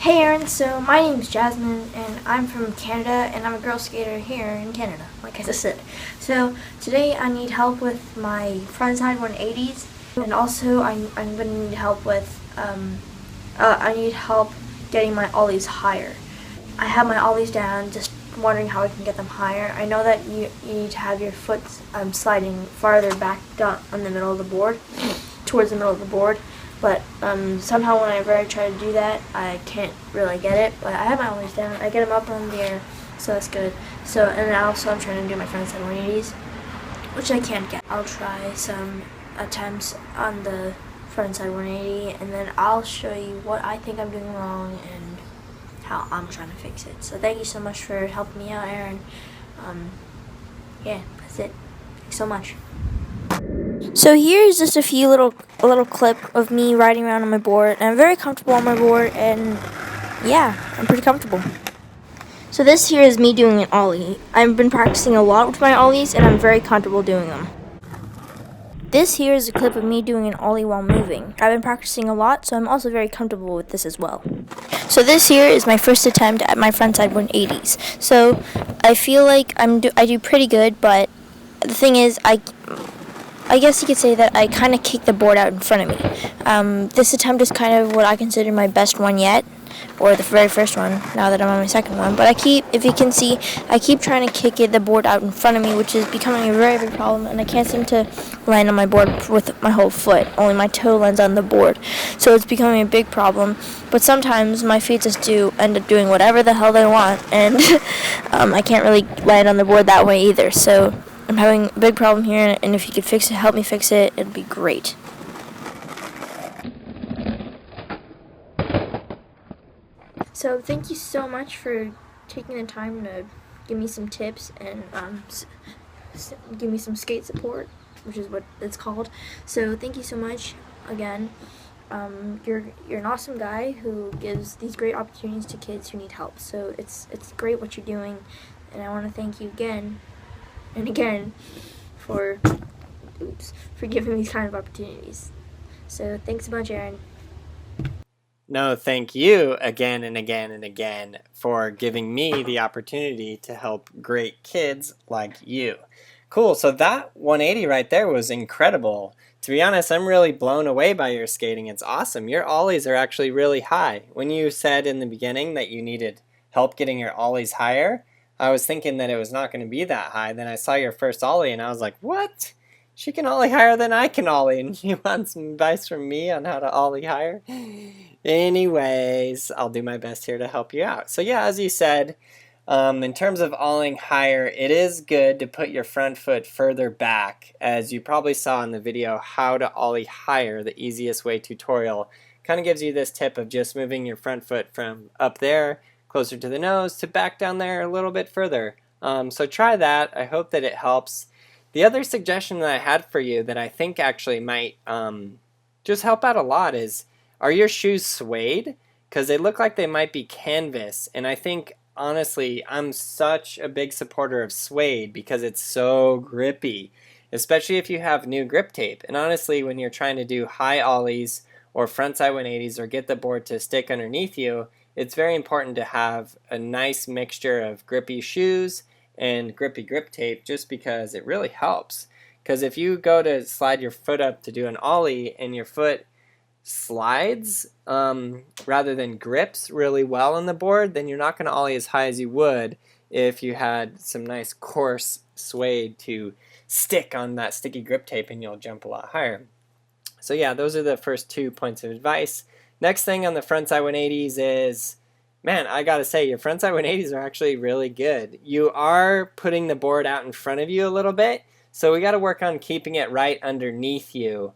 Hey Aaron, so my name's Jasmine and I'm from Canada and I'm a girl skater here in Canada, like I just said. So today I need help with my frontside 180s and also I'm going to need help with, I need help getting my ollies higher. I have my ollies down, just wondering how I can get them higher. I know that you need to have your foot sliding farther back down on the middle of the board, towards the middle of the board. But somehow whenever I try to do that, I can't really get it. But I have my ollies down. I get them up on the air, so that's good. So and also I'm trying to do my frontside 180s, which I can't get. I'll try some attempts on the frontside 180, and then I'll show you what I think I'm doing wrong and how I'm trying to fix it. So thank you so much for helping me out, Aaron. Yeah, that's it. Thanks so much. So here's just a little clip of me riding around on my board, and I'm very comfortable on my board, and yeah, I'm pretty comfortable. So this here is me doing an ollie. I've been practicing a lot with my ollies, and I'm very comfortable doing them. This here is a clip of me doing an ollie while moving. I've been practicing a lot, so I'm also very comfortable with this as well. So this here is my first attempt at my frontside 180s. So I feel like I do pretty good, but the thing is, I guess you could say that I kind of kicked the board out in front of me. This attempt is kind of what I consider my best one yet, or the very first one, now that I'm on my second one. But if you can see, I keep trying to kick the board out in front of me, which is becoming a very big problem, and I can't seem to land on my board with my whole foot. Only my toe lands on the board. So it's becoming a big problem. But sometimes my feet just do end up doing whatever the hell they want, and I can't really land on the board that way either. So I'm having a big problem here, and if you could help me fix it, it'd be great. So thank you so much for taking the time to give me some tips and give me some skate support, which is what it's called. So thank you so much again. You're an awesome guy who gives these great opportunities to kids who need help. So it's great what you're doing, and I want to thank you again and again for giving these kind of opportunities. So thanks a bunch, Aaron. No, thank you again and again and again for giving me the opportunity to help great kids like you. Cool, so that 180 right there was incredible. To be honest, I'm really blown away by your skating. It's awesome. Your ollies are actually really high. When you said in the beginning that you needed help getting your ollies higher, I was thinking that it was not going to be that high. Then I saw your first ollie and I was like, what? She can ollie higher than I can ollie, and you want some advice from me on how to ollie higher? Anyways, I'll do my best here to help you out. So yeah, as you said, in terms of ollieing higher, it is good to put your front foot further back. As you probably saw in the video, how to ollie higher, the easiest way tutorial, kind of gives you this tip of just moving your front foot from up there, closer to the nose, to back down there a little bit further. So try that. I hope that it helps. The other suggestion that I had for you that I think actually might just help out a lot is, are your shoes suede? Because they look like they might be canvas, and I think, honestly, I'm such a big supporter of suede because it's so grippy, especially if you have new grip tape. And honestly, when you're trying to do high ollies or frontside 180s or get the board to stick underneath you, it's very important to have a nice mixture of grippy shoes and grippy grip tape, just because it really helps. Because if you go to slide your foot up to do an ollie and your foot slides rather than grips really well on the board, then you're not going to ollie as high as you would if you had some nice coarse suede to stick on that sticky grip tape, and you'll jump a lot higher. So yeah, those are the first 2 points of advice. Next thing on the frontside 180s is, man, I gotta say, your frontside 180s are actually really good. You are putting the board out in front of you a little bit, so we gotta work on keeping it right underneath you.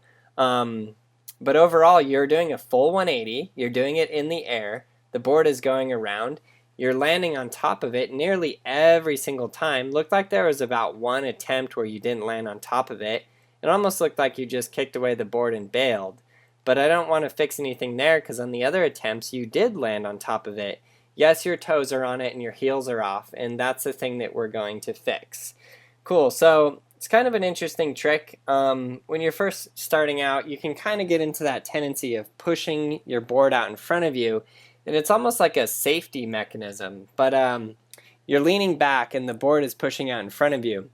But overall, you're doing a full 180. You're doing it in the air. The board is going around. You're landing on top of it nearly every single time. Looked like there was about one attempt where you didn't land on top of it. It almost looked like you just kicked away the board and bailed. But I don't want to fix anything there, because on the other attempts, you did land on top of it. Yes, your toes are on it and your heels are off, and that's the thing that we're going to fix. Cool, so it's kind of an interesting trick. When you're first starting out, you can kind of get into that tendency of pushing your board out in front of you, and it's almost like a safety mechanism, but you're leaning back and the board is pushing out in front of you.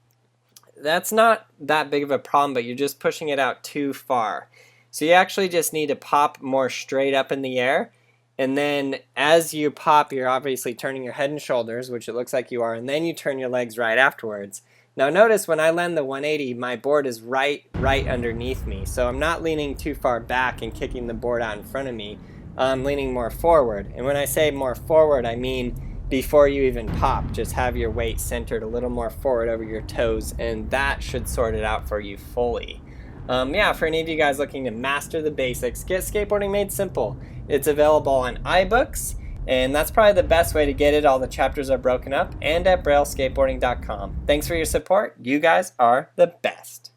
That's not that big of a problem, but you're just pushing it out too far. So you actually just need to pop more straight up in the air, and then as you pop, you're obviously turning your head and shoulders, which it looks like you are, and then you turn your legs right afterwards. Now notice when I land the 180, my board is right underneath me, so I'm not leaning too far back and kicking the board out in front of me. I'm leaning more forward, and when I say more forward, I mean before you even pop. Just have your weight centered a little more forward over your toes, and that should sort it out for you fully. Yeah, for any of you guys looking to master the basics, get skateboarding made simple. It's available on iBooks, and that's probably the best way to get it. All the chapters are broken up, and at brailleskateboarding.com. Thanks for your support. You guys are the best.